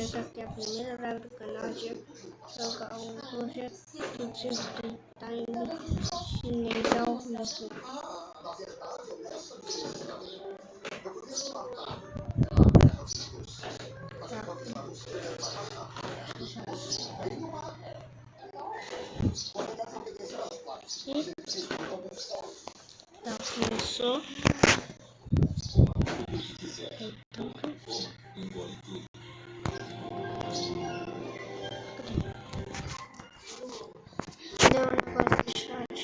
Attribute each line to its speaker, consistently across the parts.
Speaker 1: essa aqui é a primeira live do canal de jogar um projeto de playtime chinês ao vivo. Tá, começou. Deu um negócio de chat.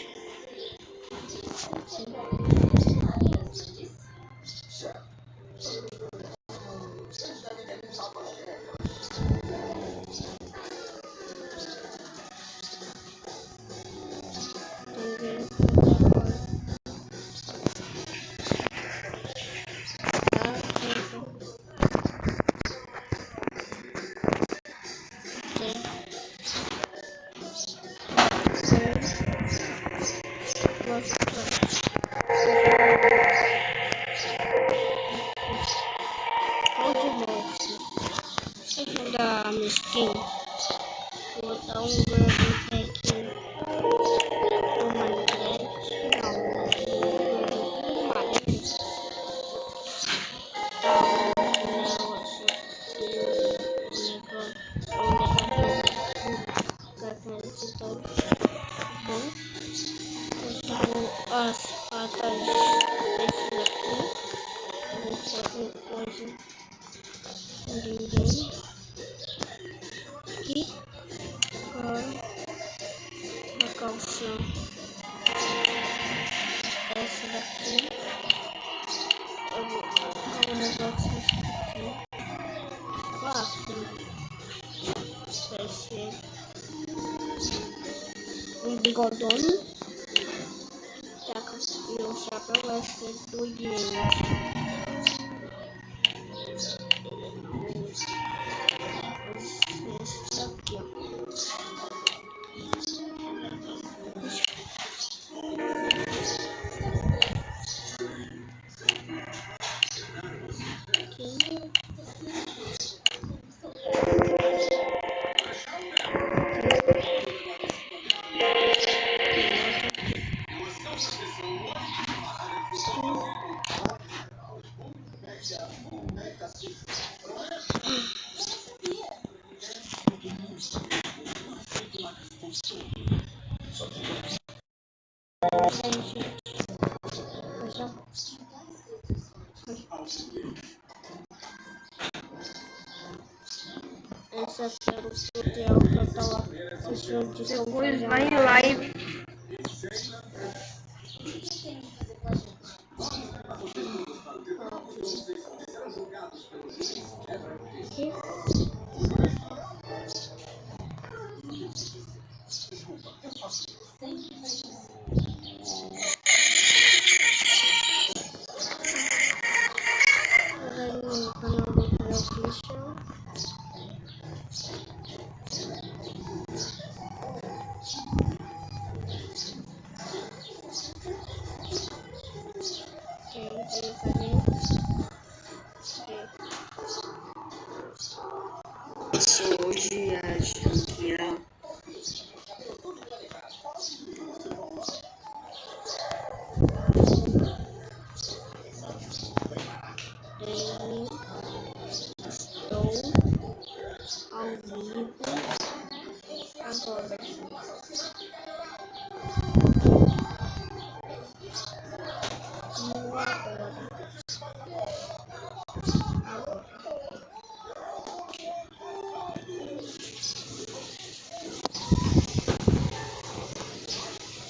Speaker 1: Da minha skin, vou botar um grande pack do Minecraft, não, do Minecraft, tá, um negócio bom, as patas desse daqui, vou fazer coisa ninguém. Aqui, agora, a calça, essa daqui, eu vou colocar um negócio aqui, clássico, vai ser um bigodão, e o chapéu vai ser do game. Esse aqui, ó. Esse aqui era o tutorial que eu tava assistindo de depois vai em live. Aqui. No canal do PlayStation.
Speaker 2: Hoje acho que é
Speaker 1: Estou ao vivo agora.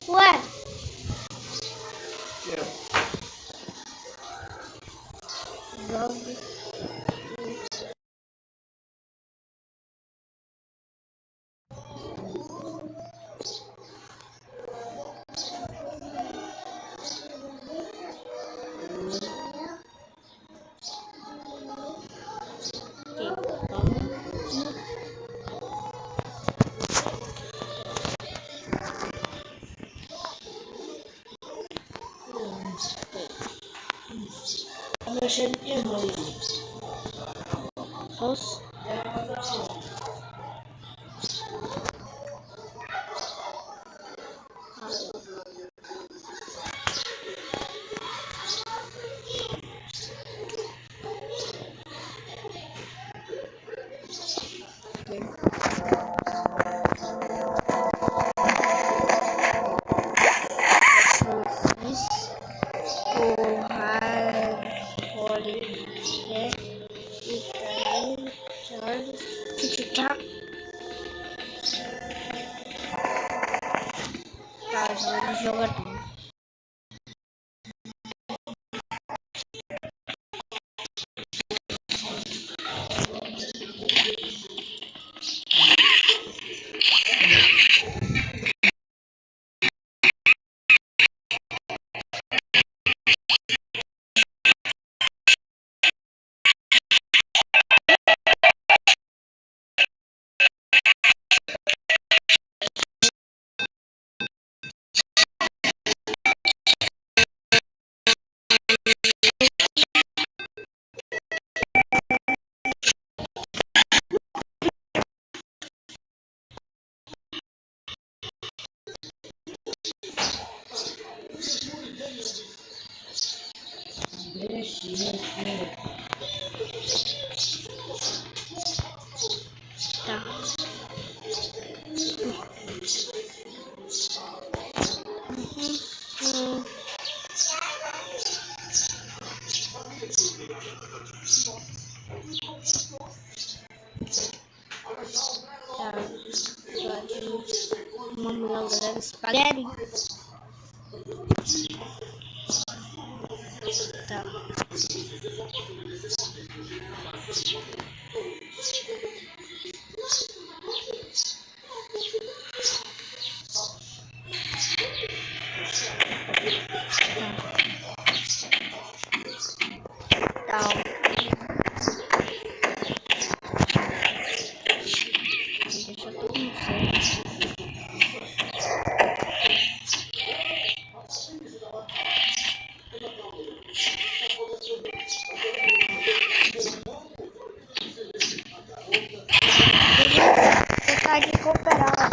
Speaker 1: Ué? Jogue.
Speaker 2: mexendo em dois.
Speaker 1: Jogador. Tá. Uma mulher galera espaguete. Tá. Deixa eu tudo no centro. Tentar recuperar.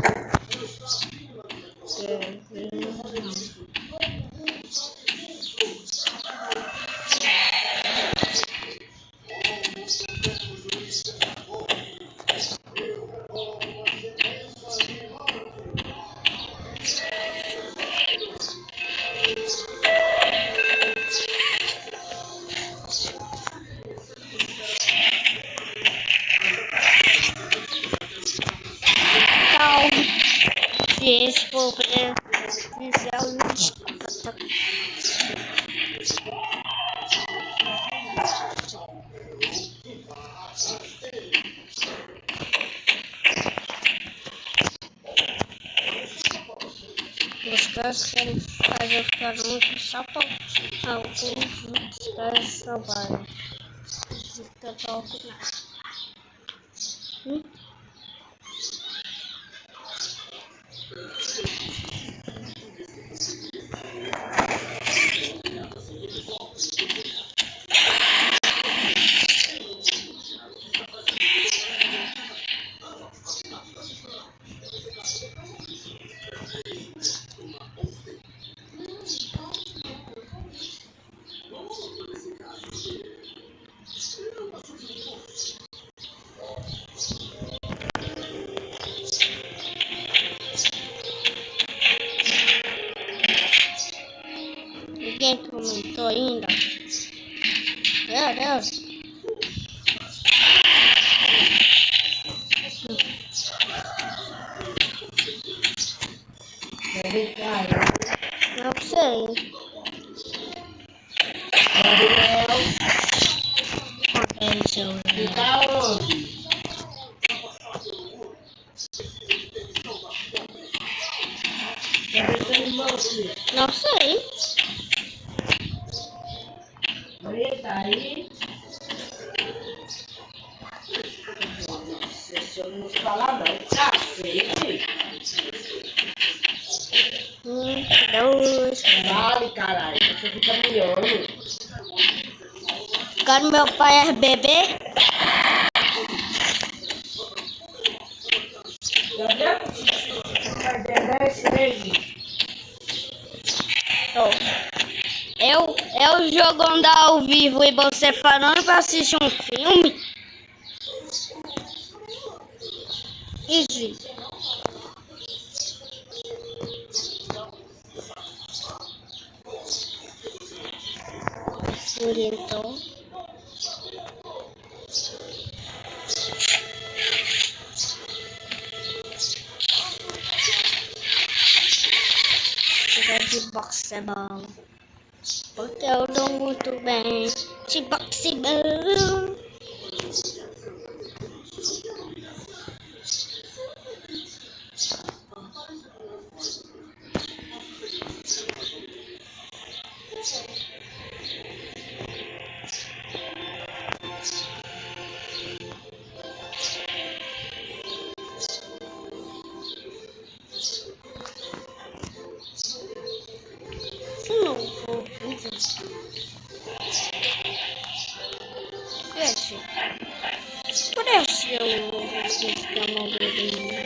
Speaker 1: Se esse for o primeiro os caras querem fazer ficar muito só para alguns caras salvarem. Fica para o final. Ninguém comentou ainda. Meu Deus. Não sei. Não sei.
Speaker 2: Aí. Deixa eu não falar não. Cacete.
Speaker 1: Deus.
Speaker 2: Vale, caralho. Você fica miando.
Speaker 1: Quando meu pai é bebê. o jogando ao vivo e você falando pra assistir um filme? Easy. Então. Jogar de boxe é bom. Porque eu dou muito bem. De boxe é bom. Se não for vídeo. Gente, parece eu não vou ficar mal bebendo.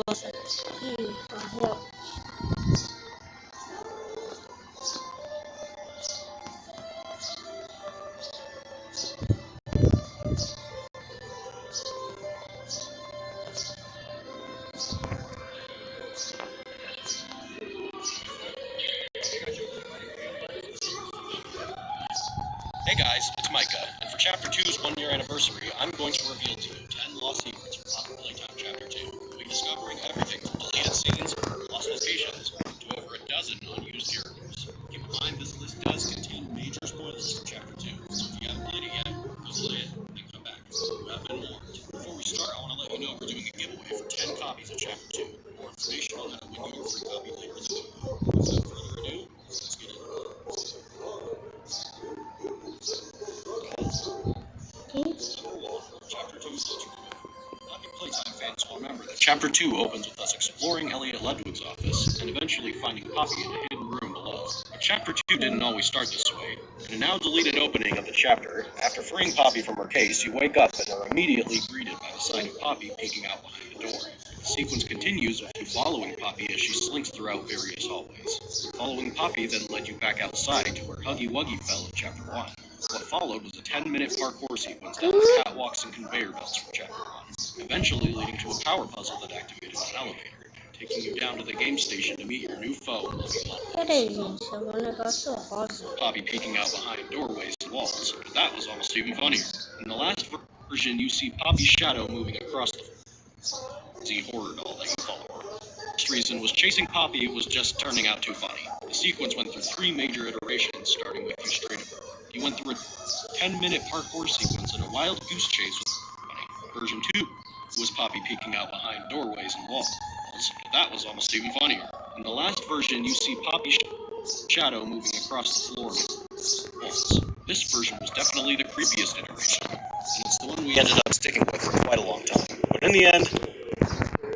Speaker 1: Nossa, que
Speaker 3: Hey guys, it's Micah, and for Chapter 2's 1-year anniversary, I'm going to reveal to you 10 lost secrets from Poppy Playtime Chapter 2. We'll be discovering everything from deleted scenes, lost locations, to over a dozen unused characters. Keep in mind, this list does contain major spoilers for Chapter 2, so if you haven't played it yet, go play it, then come back. You have been warned. Before we start, I want to let you know we're doing a giveaway for 10 copies of Chapter 2. More information on how to win your free copy later in the video. Without further ado, let's get into it. Chapter 2 is Poppy Playtime fans will remember that Chapter 2 opens with us exploring Elliot Ludwig's office and eventually finding Poppy in a hidden room below. But Chapter 2 didn't always start this way. In a now deleted opening of the chapter, after freeing Poppy from her case, you wake up and are immediately greeted by the sight of Poppy peeking out behind the door. The sequence continues with you following Poppy as she slinks throughout various hallways. Following Poppy then led you back outside to where Huggy Wuggy fell in Chapter 1. What followed was a 10-minute parkour sequence down the catwalks and conveyor belts from Chapter 1, eventually leading to a power puzzle that activated an elevator, taking you down to the game station to meet your new foe,
Speaker 1: Peraí, gente, eu vou negócio rosa.
Speaker 3: Poppy peeking out behind doorways and walls, but that was almost even funnier. In the last version, you see Poppy's shadow moving across the horror doll that you follow her. First reason was chasing Poppy was just turning out too funny. The sequence went through 3 major iterations, starting with you straight at her. You went through a 10-minute parkour sequence and a wild goose chase with funny. Version 2 was Poppy peeking out behind doorways and walls, but that was almost even funnier. In the last version, you see Poppy's shadow moving across the floor with walls. This version was definitely the creepiest iteration, and it's the one we ended up sticking with for quite a long time. But in the end,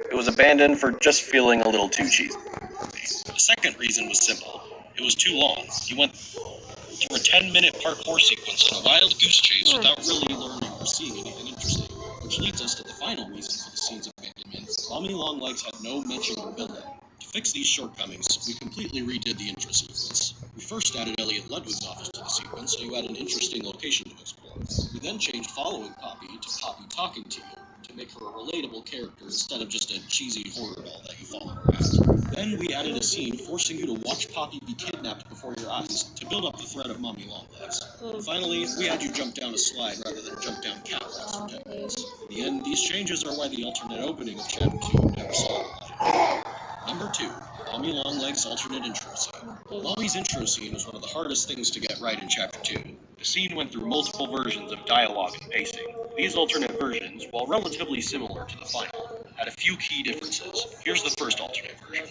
Speaker 3: it was abandoned for just feeling a little too cheesy. The second reason was simple. It was too long. You went through a 10-minute parkour sequence and a wild goose chase without really learning or seeing anything interesting. Which leads us to the final reason for the scene's abandonment. Mommy Longlegs had no mention or build-up. To fix these shortcomings, we completely redid the intro sequence. We first added Elliot Ludwig's office to the sequence so you had an interesting location to explore. We then changed following Poppy to Poppy talking to you, to make her a relatable character instead of just a cheesy horror doll that you follow around. Then we added a scene forcing you to watch Poppy be kidnapped before your eyes to build up the threat of Mommy Longlegs. And finally, we had you jump down a slide rather than jump down catwalks for 10 minutes. In the end, these changes are why the alternate opening of Chapter 2 never saw light. Number 2, Mommy Longlegs' alternate intro scene. Mommy's intro scene was one of the hardest things to get right in Chapter 2. The scene went through multiple versions of dialogue and pacing. These alternate versions, while relatively similar to the final, had a few key differences. Here's the first alternate version.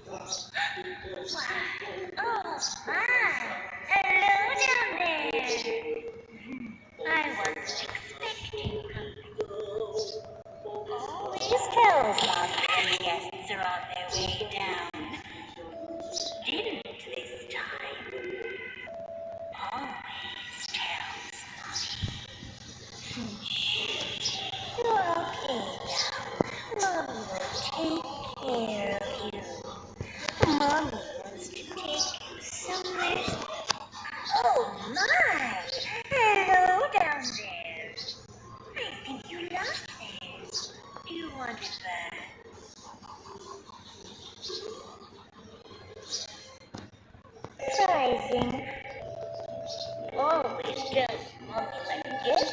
Speaker 4: Oh, hi. Hello. down there. I wasn't expecting company. Always tells Mommy when guests are on their way down. Didn't this time. Always tells Mommy. You're okay now. Mommy will take care of you. Mommy wants to take you somewhere. Oh my! Hello down there. I think you lost it. Do you want it back? Surprising. Always tells Mommy when to get.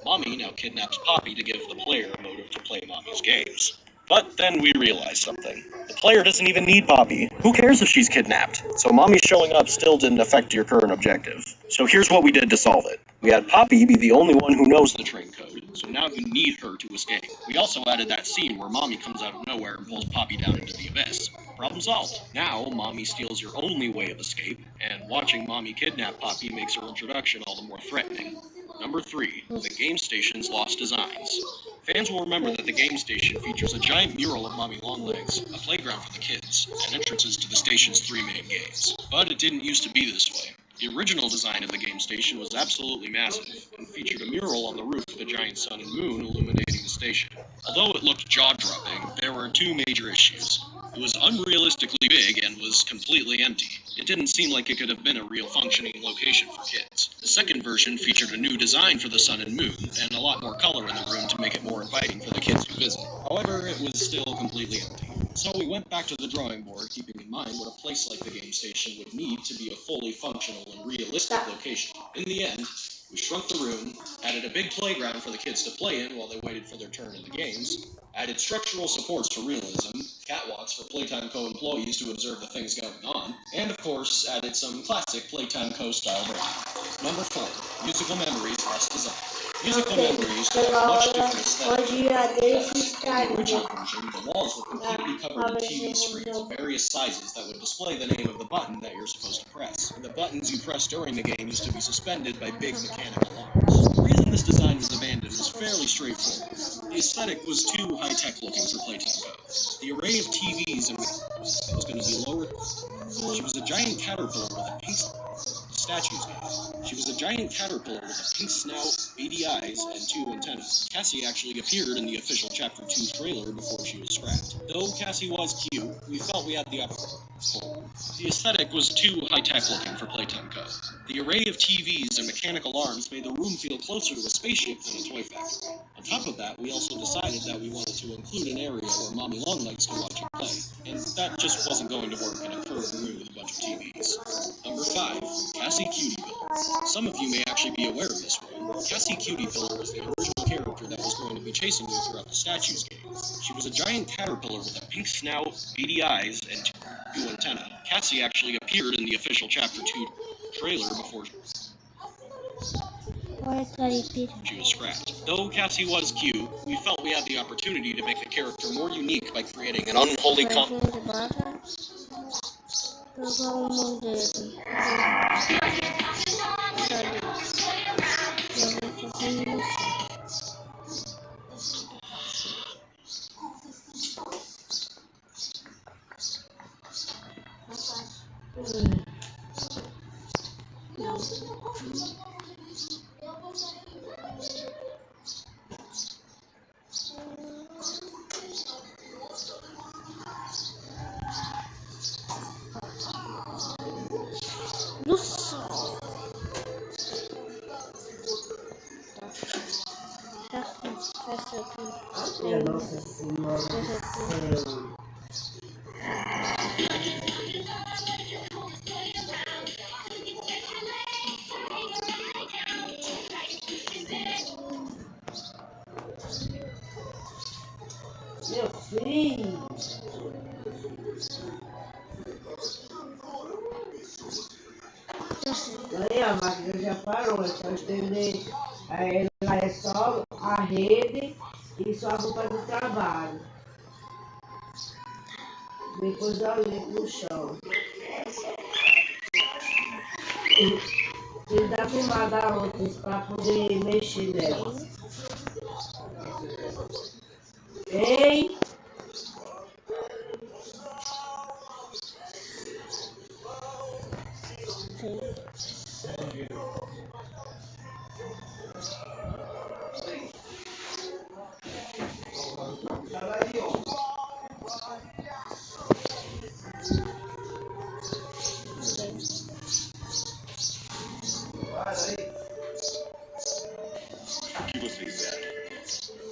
Speaker 3: Mommy now kidnaps Poppy to give the player a motive to play Mommy's games. But then we realize something. The player doesn't even need Poppy. Who cares if she's kidnapped? So Mommy showing up still didn't affect your current objective. So here's what we did to solve it. We had Poppy be the only one who knows the train code, so now you need her to escape. We also added that scene where Mommy comes out of nowhere and pulls Poppy down into the abyss. Problem solved. Now, Mommy steals your only way of escape, and watching Mommy kidnap Poppy makes her introduction all the more threatening. Number 3, the game station's lost designs. Fans will remember that the game station features a giant mural of Mommy Longlegs, a playground for the kids, and entrances to the station's 3 main games. But it didn't used to be this way. The original design of the game station was absolutely massive, and featured a mural on the roof with a giant sun and moon illuminating the station. Although it looked jaw-dropping, there were 2 major issues. It was unrealistically big and was completely empty. It didn't seem like it could have been a real functioning location for kids. The second version featured a new design for the sun and moon, and a lot more color in the room to make it more inviting for the kids who visit. However, it was still completely empty. So we went back to the drawing board, keeping in mind what a place like the game station would need to be a fully functional and realistic location. In the end, we shrunk the room, added a big playground for the kids to play in while they waited for their turn in the games, added structural supports for realism, catwalks for Playtime Co. employees to observe the things going on, and of course, added some classic Playtime Co. style branding. Number 4, musical memories plus design. Musical memories have a much different aesthetic. In the original version, the walls were completely covered in TV screens of various sizes that would display the name of the button that you're supposed to press. And the buttons you press during the game used to be suspended by big mechanical arms. The reason this design was abandoned was fairly straightforward. The aesthetic was too high-tech looking for Playtime Co. The array of TVs and was going to be lower. She was a giant caterpillar with a pink statue's game. She was a giant caterpillar with a pink snout, beady eyes, and 2 antennas. Cassie actually appeared in the official Chapter 2 trailer before she was scrapped. Though Cassie was cute, we felt we had the The aesthetic was too high-tech looking for Playtime Co. The array of TVs and mechanical arms made the room feel closer to a spaceship than a toy factory. On top of that, we also decided that we wanted to include an area where Mommy Longlegs could watch and play, and that just wasn't going to work in a curved room with a bunch of TVs. Number 5, Cassie Cutieville. Some of you may actually be aware of this one. Cassie Cutieville was the original character that was going to be chasing you throughout the statues game. She was a giant caterpillar with a pink snout, beady eyes, and 2 antennae. Cassie actually appeared in the official Chapter 2 trailer before she was scrapped. Though Cassie was cute, we felt we had the opportunity to make the character more unique by creating an unholy
Speaker 2: Nossa Senhora do céu. Meu filho. Aí a máquina já parou, é só estender. Aí lá é só a rede e só a roupa do trabalho. Depois eu limpo no chão. Ele dá filmar garotas para poder mexer nela. Ei!
Speaker 3: O que vocês eram?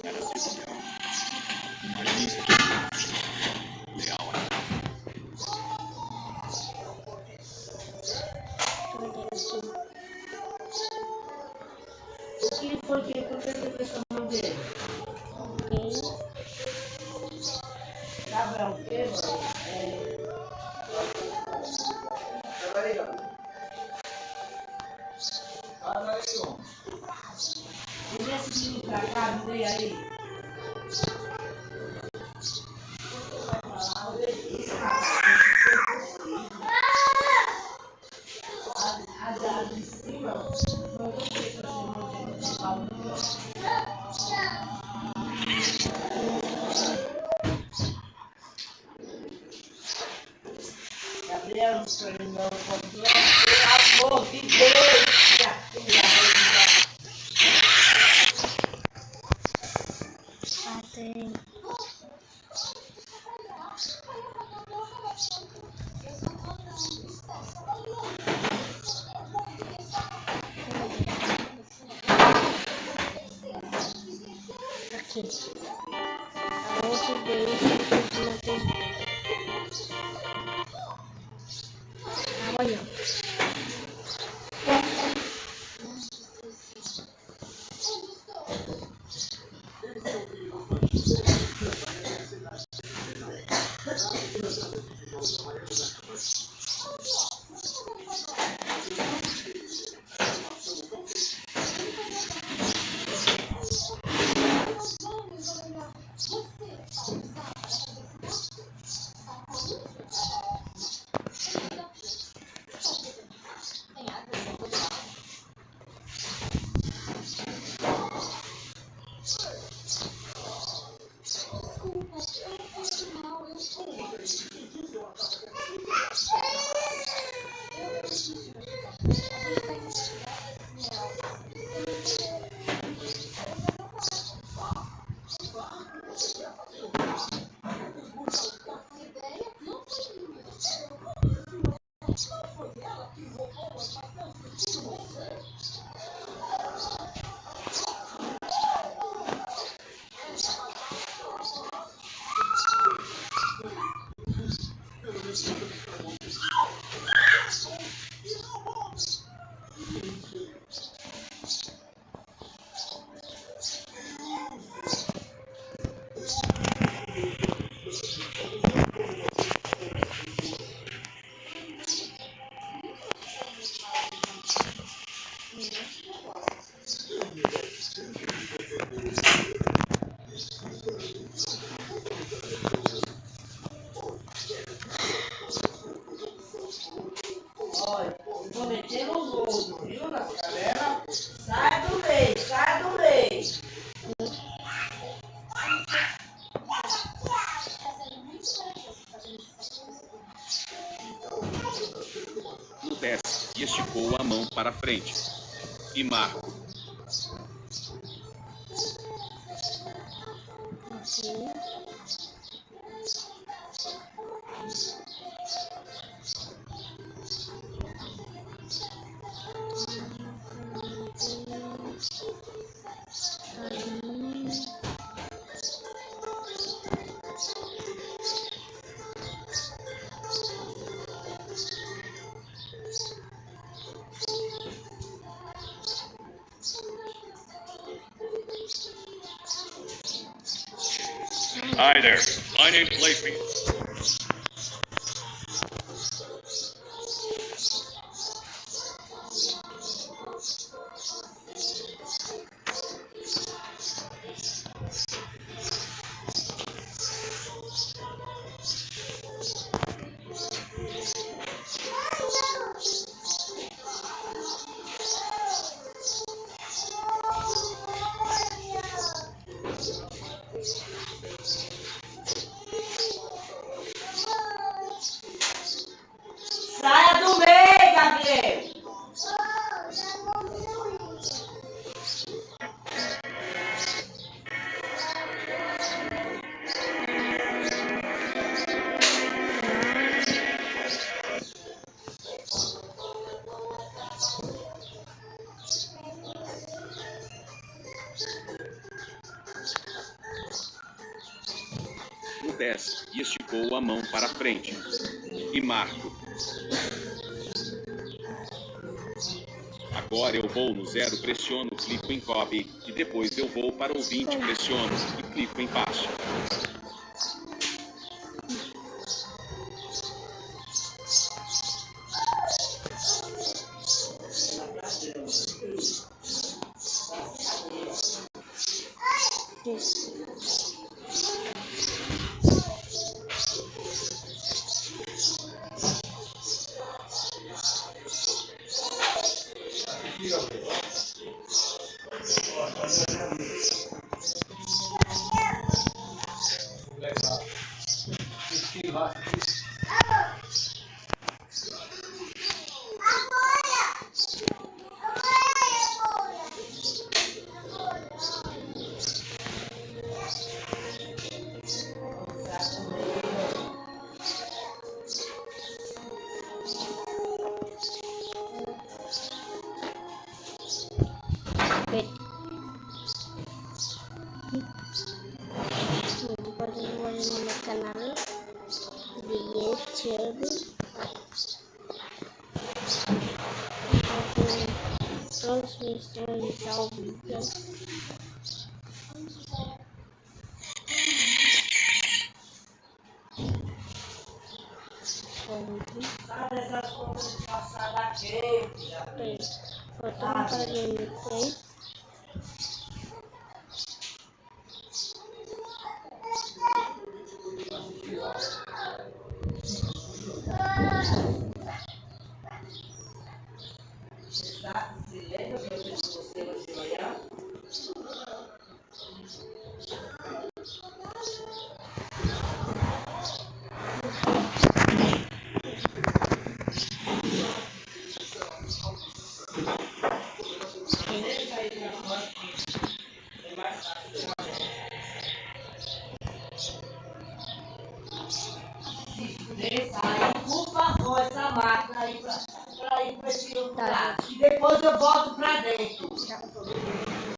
Speaker 3: Era assim, legal.
Speaker 2: O que foi que aconteceu com essa mulher? Sabe o que, mano? Ele esse menino pra cá, não veio aí? Esse rapaz, a de cima, não gostei que Gabriel, não foi não, pelo amor de Deus, minha filha.
Speaker 1: Tem. Aqui. A outra vez eu não tenho. Olha.
Speaker 2: Olha, eu vou meter no mundo, viu, nas cavernas? Sai do meio, sai do meio.
Speaker 3: No desce e esticou a mão para frente. E Marco. Hi there, my name's Leify.
Speaker 5: 10 e esticou a mão para frente. E marco. Agora eu vou no 0, pressiono, clico em copy. E depois eu vou para o 20, pressiono e clico em paste.
Speaker 1: Pode ir no meu canal de YouTube. Transmissões ao vivo.
Speaker 2: Sabe essas coisas de passar daqui?
Speaker 1: Voltamos para o gameplay.
Speaker 2: Se lembra que eu fiz com você hoje de manhã? Por favor, essa máquina aí pra ir para esse outro lado. E depois eu volto pra dentro.